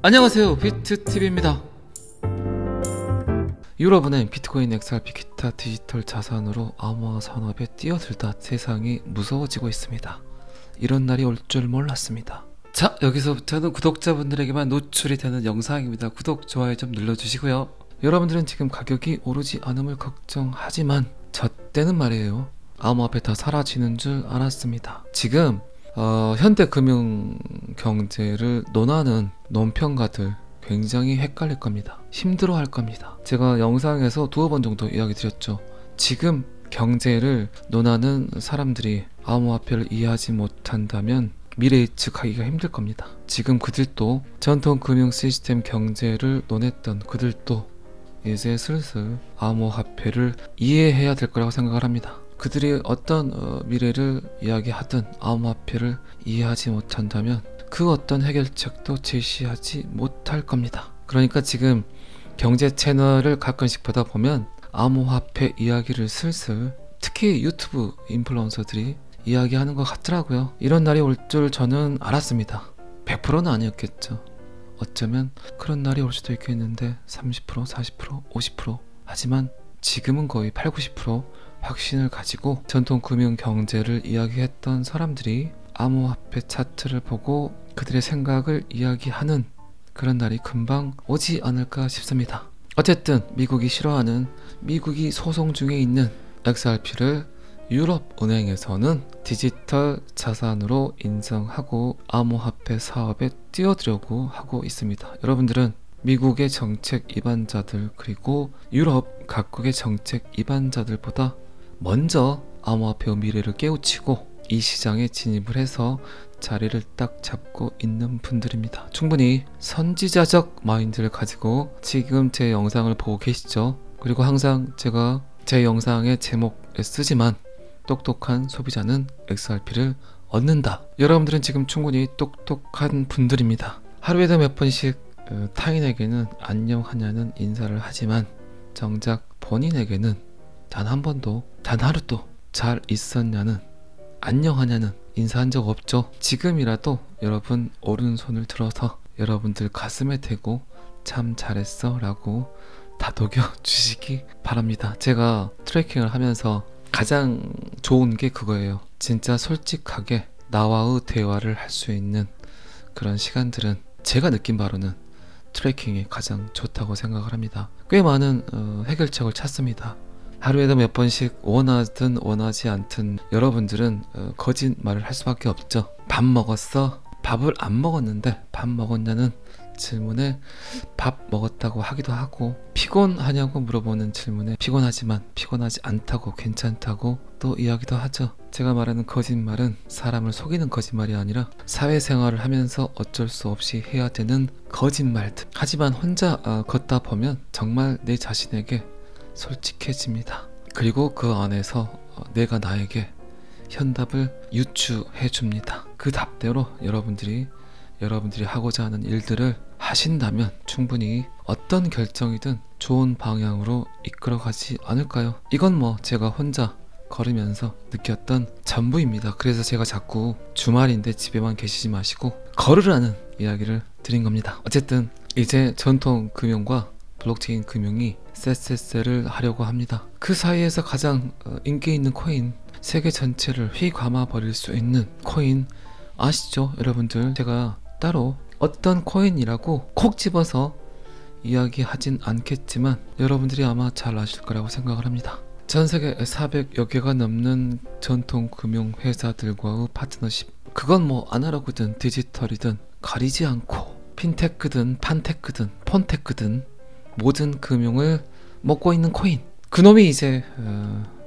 안녕하세요, 비트TV입니다. 유럽은행 비트코인, XRP, 기타 디지털 자산으로 암호화 산업에 뛰어들다 세상이 무서워지고 있습니다. 이런 날이 올 줄 몰랐습니다. 자, 여기서부터는 구독자분들에게만 노출이 되는 영상입니다. 구독, 좋아요 좀 눌러주시고요. 여러분들은 지금 가격이 오르지 않음을 걱정하지만 저 때는 말이에요, 암호화폐 다 사라지는 줄 알았습니다. 지금 현대 금융 경제를 논하는 논평가들 굉장히 헷갈릴 겁니다. 힘들어 할 겁니다. 제가 영상에서 두어 번 정도 이야기 드렸죠. 지금 경제를 논하는 사람들이 암호화폐를 이해하지 못한다면 미래 예측하기가 힘들 겁니다. 지금 그들도 전통 금융 시스템 경제를 논했던 그들도 이제 슬슬 암호화폐를 이해해야 될 거라고 생각을 합니다. 그들이 어떤 미래를 이야기하든 암호화폐를 이해하지 못한다면 그 어떤 해결책도 제시하지 못할 겁니다. 그러니까 지금 경제 채널을 가끔씩 보다 보면 암호화폐 이야기를 슬슬, 특히 유튜브 인플루언서들이 이야기하는 것 같더라고요. 이런 날이 올 줄 저는 알았습니다. 100%는 아니었겠죠. 어쩌면 그런 날이 올 수도 있겠는데 30%, 40%, 50%. 하지만 지금은 거의 8, 90% 확신을 가지고 전통 금융 경제를 이야기했던 사람들이 암호화폐 차트를 보고 그들의 생각을 이야기하는 그런 날이 금방 오지 않을까 싶습니다. 어쨌든 미국이 싫어하는, 미국이 소송 중에 있는 XRP를 유럽 은행에서는 디지털 자산으로 인정하고 암호화폐 사업에 뛰어들려고 하고 있습니다. 여러분들은 미국의 정책 입안자들 그리고 유럽 각국의 정책 입안자들보다 먼저 암호화폐의 미래를 깨우치고 이 시장에 진입을 해서 자리를 딱 잡고 있는 분들입니다. 충분히 선지자적 마인드를 가지고 지금 제 영상을 보고 계시죠. 그리고 항상 제가 제 영상의 제목에 쓰지만 똑똑한 소비자는 XRP를 얻는다. 여러분들은 지금 충분히 똑똑한 분들입니다. 하루에도 몇 번씩 타인에게는 안녕하냐는 인사를 하지만 정작 본인에게는 단 한 번도, 단 하루도 잘 있었냐는, 안녕하냐는 인사한 적 없죠. 지금이라도 여러분 오른손을 들어서 여러분들 가슴에 대고 참 잘했어 라고 다독여 주시기 바랍니다. 제가 트래킹을 하면서 가장 좋은 게 그거예요. 진짜 솔직하게 나와의 대화를 할 수 있는 그런 시간들은 제가 느낀 바로는 트래킹이 가장 좋다고 생각을 합니다. 꽤 많은 해결책을 찾습니다. 하루에도 몇 번씩 원하든 원하지 않든 여러분들은 거짓말을 할 수밖에 없죠. 밥 먹었어? 밥을 안 먹었는데 밥 먹었냐는 질문에 밥 먹었다고 하기도 하고, 피곤하냐고 물어보는 질문에 피곤하지만 피곤하지 않다고, 괜찮다고 또 이야기도 하죠. 제가 말하는 거짓말은 사람을 속이는 거짓말이 아니라 사회생활을 하면서 어쩔 수 없이 해야 되는 거짓말들. 하지만 혼자 걷다 보면 정말 내 자신에게 솔직해집니다. 그리고 그 안에서 내가 나에게 현답을 유추해 줍니다. 그 답대로 여러분들이 하고자 하는 일들을 하신다면 충분히 어떤 결정이든 좋은 방향으로 이끌어가지 않을까요? 이건 뭐 제가 혼자 걸으면서 느꼈던 전부입니다. 그래서 제가 자꾸 주말인데 집에만 계시지 마시고 걸으라는 이야기를 드린 겁니다. 어쨌든 이제 전통 금융과 블록체인 금융이 쎄쎄쎄를 하려고 합니다. 그 사이에서 가장 인기 있는 코인, 세계 전체를 휘감아 버릴 수 있는 코인 아시죠? 여러분들, 제가 따로 어떤 코인이라고 콕 집어서 이야기하진 않겠지만 여러분들이 아마 잘 아실 거라고 생각을 합니다. 전세계 400여 개가 넘는 전통 금융 회사들과의 파트너십, 그건 뭐 아날로그든 디지털이든 가리지 않고 핀테크든 판테크든 폰테크든 모든 금융을 먹고 있는 코인, 그놈이 이제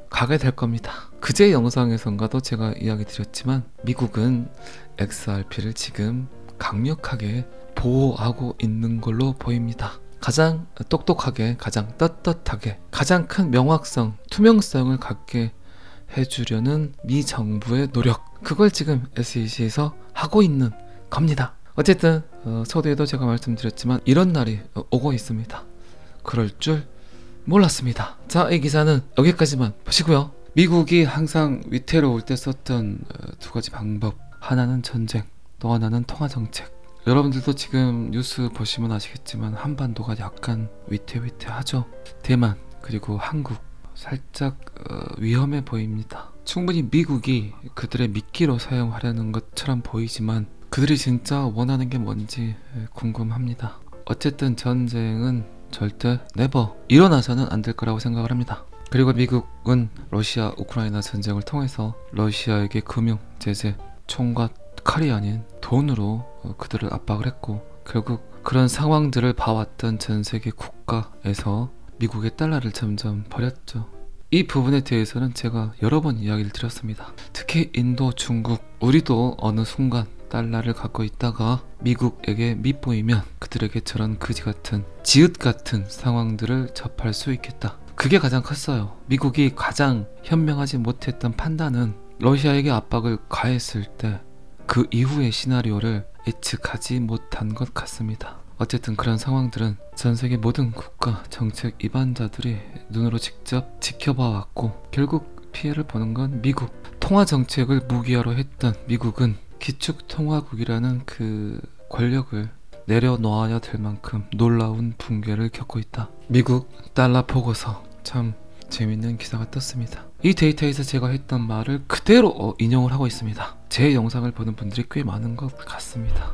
가게 될 겁니다. 그제 영상에선가도 제가 이야기 드렸지만 미국은 XRP를 지금 강력하게 보호하고 있는 걸로 보입니다. 가장 똑똑하게, 가장 떳떳하게, 가장 큰 명확성, 투명성을 갖게 해주려는 미 정부의 노력, 그걸 지금 SEC에서 하고 있는 겁니다. 어쨌든 서두에도 제가 말씀드렸지만 이런 날이 오고 있습니다. 그럴 줄 몰랐습니다. 자, 이 기사는 여기까지만 보시고요. 미국이 항상 위태로울 때 썼던 두 가지 방법, 하나는 전쟁, 또 하나는 통화정책. 여러분들도 지금 뉴스 보시면 아시겠지만 한반도가 약간 위태위태하죠. 대만 그리고 한국 살짝 위험해 보입니다. 충분히 미국이 그들의 미끼로 사용하려는 것처럼 보이지만 그들이 진짜 원하는 게 뭔지 궁금합니다. 어쨌든 전쟁은 절대 네버 일어나서는 안 될 거라고 생각을 합니다. 그리고 미국은 러시아 우크라이나 전쟁을 통해서 러시아에게 금융 제재, 총과 칼이 아닌 돈으로 그들을 압박을 했고, 결국 그런 상황들을 봐왔던 전 세계 국가에서 미국의 달러를 점점 버렸죠. 이 부분에 대해서는 제가 여러 번 이야기를 드렸습니다. 특히 인도, 중국, 우리도 어느 순간 달러를 갖고 있다가 미국에게 밑보이면 그들에게 저런 그지같은 지읒같은 상황들을 접할 수 있겠다. 그게 가장 컸어요. 미국이 가장 현명하지 못했던 판단은 러시아에게 압박을 가했을 때 그 이후의 시나리오를 예측하지 못한 것 같습니다. 어쨌든 그런 상황들은 전 세계 모든 국가 정책 입안자들이 눈으로 직접 지켜봐 왔고, 결국 피해를 보는 건 미국. 통화 정책을 무기화로 했던 미국은 기축통화국이라는 그 권력을 내려놓아야 될 만큼 놀라운 붕괴를 겪고 있다. 미국 달러 보고서, 참 재밌는 기사가 떴습니다. 이 데이터에서 제가 했던 말을 그대로 인용을 하고 있습니다. 제 영상을 보는 분들이 꽤 많은 것 같습니다.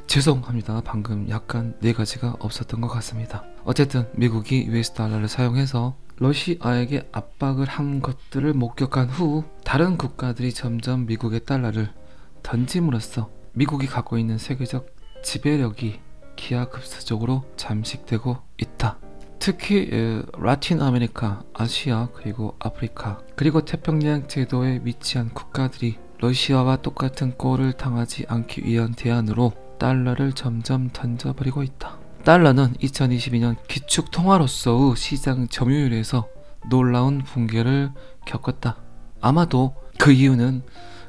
죄송합니다. 방금 약간 네 가지가 없었던 것 같습니다. 어쨌든 미국이 US 달러를 사용해서 러시아에게 압박을 한 것들을 목격한 후 다른 국가들이 점점 미국의 달러를 던짐으로써 미국이 갖고 있는 세계적 지배력이 기하급수적으로 잠식되고 있다. 특히 라틴 아메리카, 아시아, 그리고 아프리카, 그리고 태평양 제도에 위치한 국가들이 러시아와 똑같은 꼴을 당하지 않기 위한 대안으로 달러를 점점 던져버리고 있다. 달러는 2022년 기축통화로서의 시장 점유율에서 놀라운 붕괴를 겪었다. 아마도 그 이유는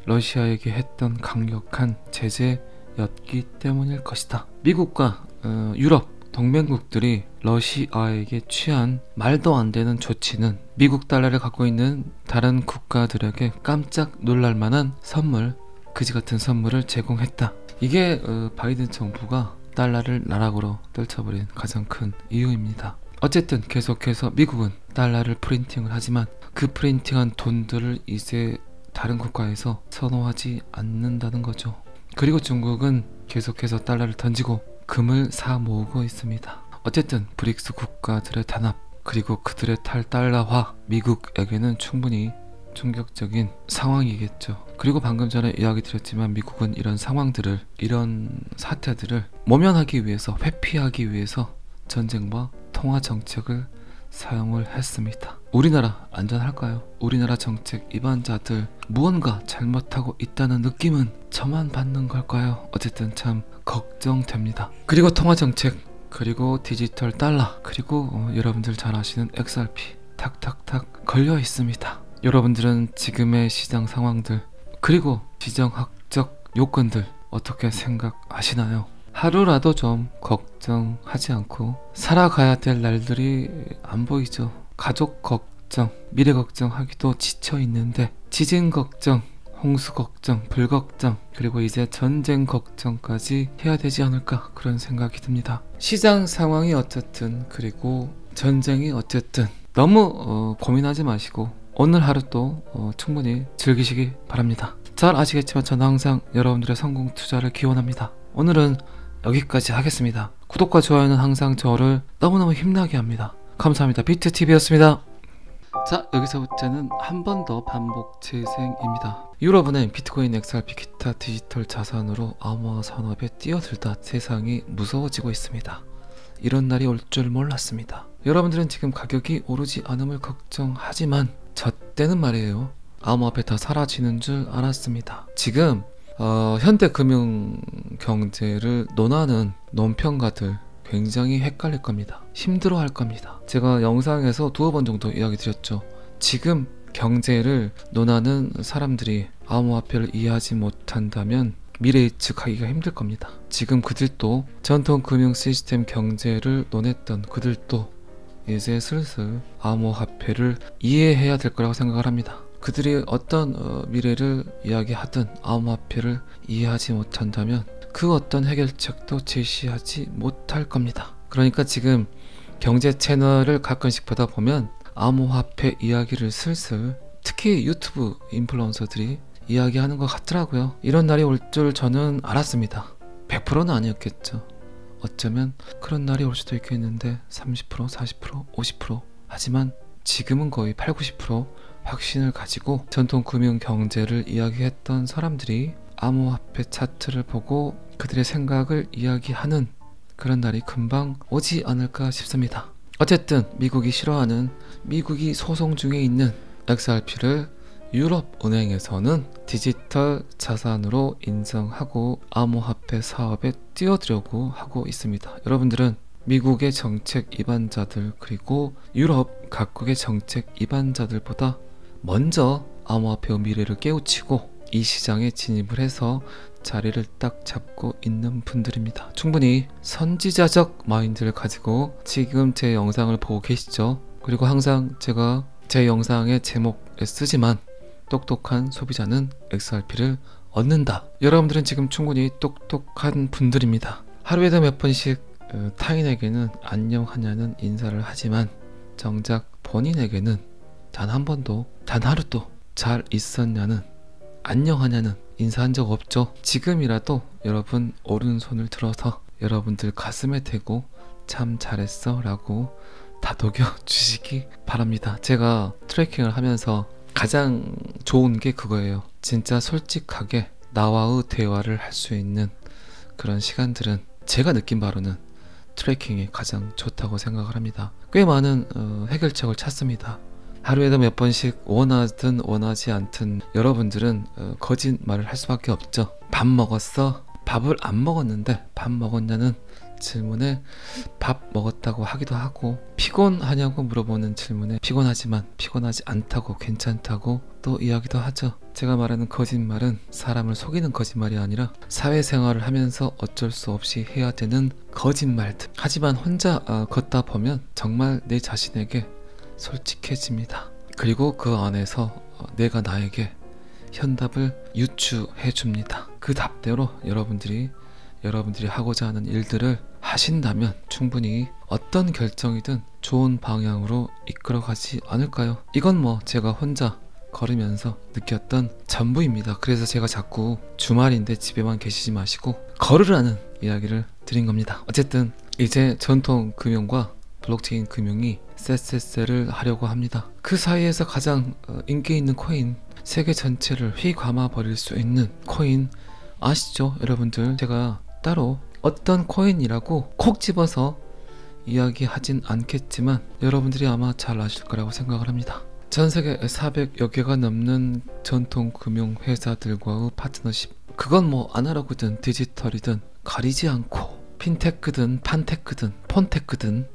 러시아에게 했던 강력한 제재였기 때문일 것이다. 미국과 유럽 동맹국들이 러시아에게 취한 말도 안 되는 조치는 미국 달러를 갖고 있는 다른 국가들에게 깜짝 놀랄만한 선물, 그지같은 선물을 제공했다. 이게 바이든 정부가 달러를 나락으로 떨쳐버린 가장 큰 이유입니다. 어쨌든 계속해서 미국은 달러를 프린팅을 하지만 그 프린팅한 돈들을 이제 다른 국가에서 선호하지 않는다는 거죠. 그리고 중국은 계속해서 달러를 던지고 금을 사 모으고 있습니다. 어쨌든 브릭스 국가들의 단합, 그리고 그들의 탈달러화, 미국에게는 충분히 충격적인 상황이겠죠. 그리고 방금 전에 이야기 드렸지만 미국은 이런 상황들을, 이런 사태들을 모면하기 위해서, 회피하기 위해서 전쟁과 통화 정책을 사용을 했습니다. 우리나라 안전할까요? 우리나라 정책 입안자들 무언가 잘못하고 있다는 느낌은 저만 받는 걸까요? 어쨌든 참 걱정됩니다. 그리고 통화 정책, 그리고 디지털 달러, 그리고 여러분들 잘 아시는 XRP 탁탁탁 걸려 있습니다. 여러분들은 지금의 시장 상황들, 그리고 지정학적 요건들 어떻게 생각하시나요? 하루라도 좀 걱정하지 않고 살아가야 될 날들이 안 보이죠. 가족 걱정, 미래 걱정하기도 지쳐 있는데 지진 걱정, 홍수 걱정, 불 걱정, 그리고 이제 전쟁 걱정까지 해야 되지 않을까, 그런 생각이 듭니다. 시장 상황이 어쨌든, 그리고 전쟁이 어쨌든 너무 고민하지 마시고 오늘 하루도 충분히 즐기시기 바랍니다. 잘 아시겠지만 저는 항상 여러분들의 성공 투자를 기원합니다. 오늘은 여기까지 하겠습니다. 구독과 좋아요는 항상 저를 너무너무 힘나게 합니다. 감사합니다. 비트TV였습니다. 자, 여기서부터는 한 번 더 반복 재생입니다. 유럽은행, 비트코인, XRP, 기타 디지털 자산으로 암호화 산업에 뛰어들다 세상이 무서워지고 있습니다. 이런 날이 올 줄 몰랐습니다. 여러분들은 지금 가격이 오르지 않음을 걱정하지만 저 때는 말이에요, 암호화폐 다 사라지는 줄 알았습니다. 지금 현대 금융 경제를 논하는 논평가들 굉장히 헷갈릴 겁니다. 힘들어 할 겁니다. 제가 영상에서 두어 번 정도 이야기 드렸죠. 지금 경제를 논하는 사람들이 암호화폐를 이해하지 못한다면 미래 예측하기가 힘들 겁니다. 지금 그들도 전통 금융 시스템 경제를 논했던 그들도 이제 슬슬 암호화폐를 이해해야 될 거라고 생각을 합니다. 그들이 어떤 미래를 이야기하든 암호화폐를 이해하지 못한다면 그 어떤 해결책도 제시하지 못할 겁니다. 그러니까 지금 경제 채널을 가끔씩 보다 보면 암호화폐 이야기를 슬슬 특히 유튜브 인플루언서들이 이야기하는 것 같더라고요. 이런 날이 올 줄 저는 알았습니다. 100%는 아니었겠죠. 어쩌면 그런 날이 올 수도 있겠는데 30%, 40%, 50%. 하지만 지금은 거의 8, 90% 확신을 가지고 전통 금융 경제를 이야기했던 사람들이 암호화폐 차트를 보고 그들의 생각을 이야기하는 그런 날이 금방 오지 않을까 싶습니다. 어쨌든 미국이 싫어하는, 미국이 소송 중에 있는 XRP를 유럽 은행에서는 디지털 자산으로 인정하고 암호화폐 사업에 뛰어들려고 하고 있습니다. 여러분들은 미국의 정책 위반자들 그리고 유럽 각국의 정책 위반자들보다 먼저 암호화폐의 미래를 깨우치고 이 시장에 진입을 해서 자리를 딱 잡고 있는 분들입니다. 충분히 선지자적 마인드를 가지고 지금 제 영상을 보고 계시죠. 그리고 항상 제가 제 영상의 제목에 쓰지만 똑똑한 소비자는 XRP를 얻는다. 여러분들은 지금 충분히 똑똑한 분들입니다. 하루에도 몇 번씩 타인에게는 안녕하냐는 인사를 하지만 정작 본인에게는 단 한 번도 단 하루도 잘 있었냐는 안녕하냐는 인사한 적 없죠. 지금이라도 여러분 오른손을 들어서 여러분들 가슴에 대고 참 잘했어 라고 다독여 주시기 바랍니다. 제가 트래킹을 하면서 가장 좋은 게 그거예요. 진짜 솔직하게 나와의 대화를 할 수 있는 그런 시간들은 제가 느낀 바로는 트래킹이 가장 좋다고 생각을 합니다. 꽤 많은 해결책을 찾습니다. 하루에도 몇 번씩 원하든 원하지 않든 여러분들은 거짓말을 할 수밖에 없죠. 밥 먹었어? 밥을 안 먹었는데 밥 먹었냐는 질문에 밥 먹었다고 하기도 하고, 피곤하냐고 물어보는 질문에 피곤하지만 피곤하지 않다고 괜찮다고 또 이야기도 하죠. 제가 말하는 거짓말은 사람을 속이는 거짓말이 아니라 사회생활을 하면서 어쩔 수 없이 해야 되는 거짓말들. 하지만 혼자 걷다 보면 정말 내 자신에게 솔직해집니다. 그리고 그 안에서 내가 나에게 현답을 유추해 줍니다. 그 답대로 여러분들이 하고자 하는 일들을 하신다면 충분히 어떤 결정이든 좋은 방향으로 이끌어가지 않을까요? 이건 뭐 제가 혼자 걸으면서 느꼈던 전부입니다. 그래서 제가 자꾸 주말인데 집에만 계시지 마시고 걸으라는 이야기를 드린 겁니다. 어쨌든 이제 전통 금융과 블록체인 금융이 쎄쎄쎄를 하려고 합니다. 그 사이에서 가장 인기 있는 코인, 세계 전체를 휘감아 버릴 수 있는 코인 아시죠? 여러분들, 제가 따로 어떤 코인이라고 콕 집어서 이야기하진 않겠지만 여러분들이 아마 잘 아실 거라고 생각을 합니다. 전 세계 400여 개가 넘는 전통 금융 회사들과의 파트너십, 그건 뭐 아날로그든 디지털이든 가리지 않고 핀테크든 판테크든 폰테크든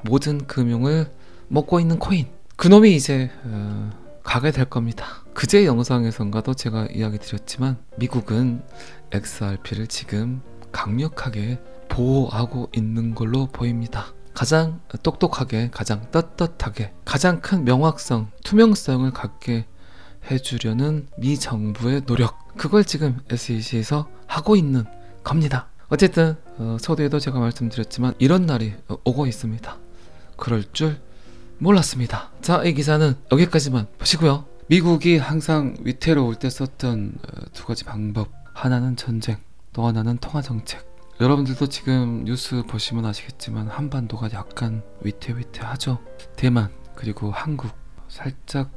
모든 금융을 먹고 있는 코인, 그놈이 이제 가게 될 겁니다. 그제 영상에선가도 제가 이야기 드렸지만 미국은 XRP를 지금 강력하게 보호하고 있는 걸로 보입니다. 가장 똑똑하게, 가장 떳떳하게, 가장 큰 명확성, 투명성을 갖게 해주려는 미 정부의 노력, 그걸 지금 SEC에서 하고 있는 겁니다. 어쨌든 서두에도 제가 말씀드렸지만 이런 날이 오고 있습니다. 그럴 줄 몰랐습니다. 자, 이 기사는 여기까지만 보시고요. 미국이 항상 위태로울 때 썼던 두 가지 방법, 하나는 전쟁, 또 하나는 통화정책. 여러분들도 지금 뉴스 보시면 아시겠지만 한반도가 약간 위태위태하죠. 대만 그리고 한국 살짝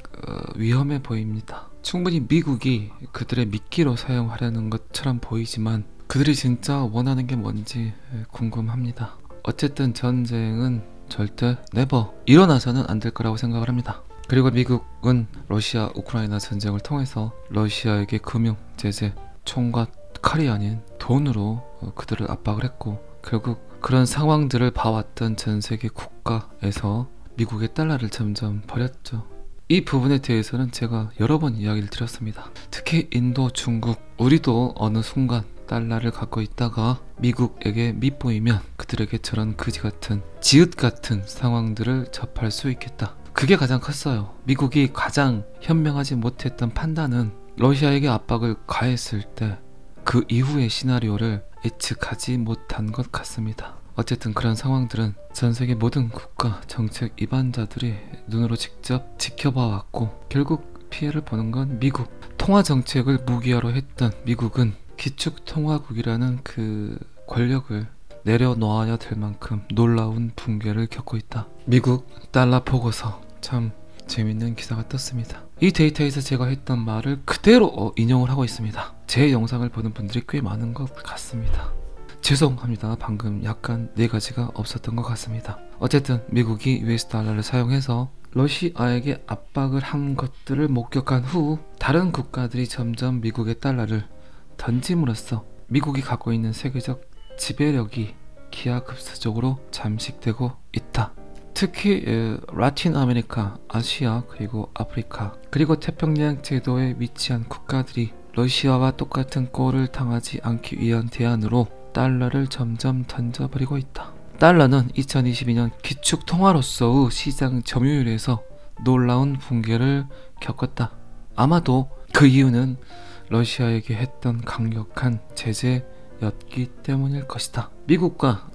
위험해 보입니다. 충분히 미국이 그들의 미끼로 사용하려는 것처럼 보이지만 그들이 진짜 원하는 게 뭔지 궁금합니다. 어쨌든 전쟁은 절대 네버 일어나서는 안 될 거라고 생각을 합니다. 그리고 미국은 러시아 우크라이나 전쟁을 통해서 러시아에게 금융 제재, 총과 칼이 아닌 돈으로 그들을 압박을 했고, 결국 그런 상황들을 봐왔던 전 세계 국가에서 미국의 달러를 점점 버렸죠. 이 부분에 대해서는 제가 여러 번 이야기를 드렸습니다. 특히 인도, 중국, 우리도 어느 순간 달러를 갖고 있다가 미국에게 밑보이면 그들에게 저런 그지같은 지읒같은 상황들을 접할 수 있겠다. 그게 가장 컸어요. 미국이 가장 현명하지 못했던 판단은 러시아에게 압박을 가했을 때 그 이후의 시나리오를 예측하지 못한 것 같습니다. 어쨌든 그런 상황들은 전 세계 모든 국가 정책 입안자들이 눈으로 직접 지켜봐 왔고 결국 피해를 보는 건 미국. 통화 정책을 무기화로 했던 미국은 기축통화국이라는 그 권력을 내려놓아야 될 만큼 놀라운 붕괴를 겪고 있다. 미국 달러 보고서, 참 재밌는 기사가 떴습니다. 이 데이터에서 제가 했던 말을 그대로 인용을 하고 있습니다. 제 영상을 보는 분들이 꽤 많은 것 같습니다. 죄송합니다. 방금 약간 네 가지가 없었던 것 같습니다. 어쨌든 미국이 US 달러를 사용해서 러시아에게 압박을 한 것들을 목격한 후 다른 국가들이 점점 미국의 달러를 던짐으로써 미국이 갖고 있는 세계적 지배력이 기하급수적으로 잠식되고 있다. 특히 라틴 아메리카, 아시아, 그리고 아프리카, 그리고 태평양 제도에 위치한 국가들이 러시아와 똑같은 꼴을 당하지 않기 위한 대안으로 달러를 점점 던져버리고 있다. 달러는 2022년 기축통화로서의 시장 점유율에서 놀라운 붕괴를 겪었다. 아마도 그 이유는 러시아에게 했던 강력한 제재였기 때문일 것이다. 미국과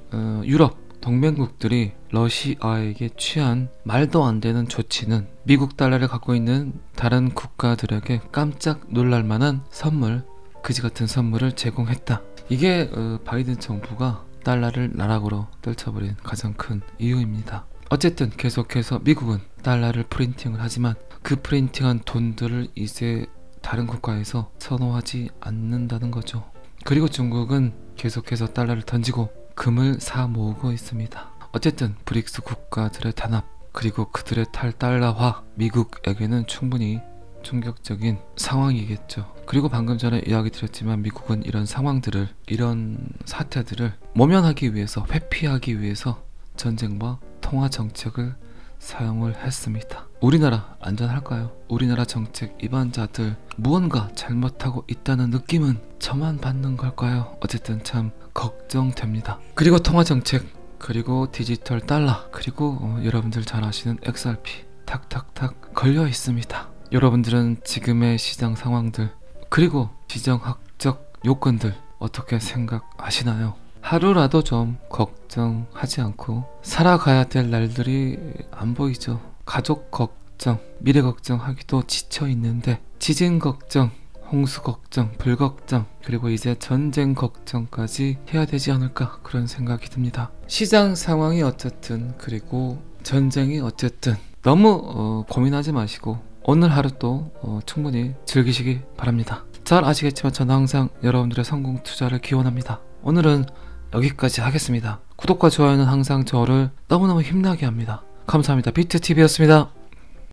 유럽 동맹국들이 러시아에게 취한 말도 안 되는 조치는 미국 달러를 갖고 있는 다른 국가들에게 깜짝 놀랄만한 선물, 그지 같은 선물을 제공했다. 이게 바이든 정부가 달러를 나락으로 떨쳐버린 가장 큰 이유입니다. 어쨌든 계속해서 미국은 달러를 프린팅을 하지만 그 프린팅한 돈들을 이제 다른 국가에서 선호하지 않는다는 거죠. 그리고 중국은 계속해서 달러를 던지고 금을 사 모으고 있습니다. 어쨌든 브릭스 국가들의 단합, 그리고 그들의 탈달러화, 미국에게는 충분히 충격적인 상황이겠죠. 그리고 방금 전에 이야기 드렸지만 미국은 이런 상황들을, 이런 사태들을 모면하기 위해서, 회피하기 위해서 전쟁과 통화 정책을 사용을 했습니다. 우리나라 안전할까요? 우리나라 정책 입안자들 무언가 잘못하고 있다는 느낌은 저만 받는 걸까요? 어쨌든 참 걱정됩니다. 그리고 통화 정책, 그리고 디지털 달러, 그리고 여러분들 잘 아시는 XRP 탁탁탁 걸려 있습니다. 여러분들은 지금의 시장 상황들, 그리고 지정학적 요건들 어떻게 생각하시나요? 하루라도 좀 걱정하지 않고 살아가야 될 날들이 안 보이죠. 가족 걱정, 미래 걱정하기도 지쳐 있는데 지진 걱정, 홍수 걱정, 불 걱정, 그리고 이제 전쟁 걱정까지 해야 되지 않을까, 그런 생각이 듭니다. 시장 상황이 어쨌든, 그리고 전쟁이 어쨌든 너무 고민하지 마시고 오늘 하루도 충분히 즐기시기 바랍니다. 잘 아시겠지만 저는 항상 여러분들의 성공 투자를 기원합니다. 오늘은 여기까지 하겠습니다. 구독과 좋아요는 항상 저를 너무너무 힘나게 합니다. 감사합니다. 비트TV였습니다.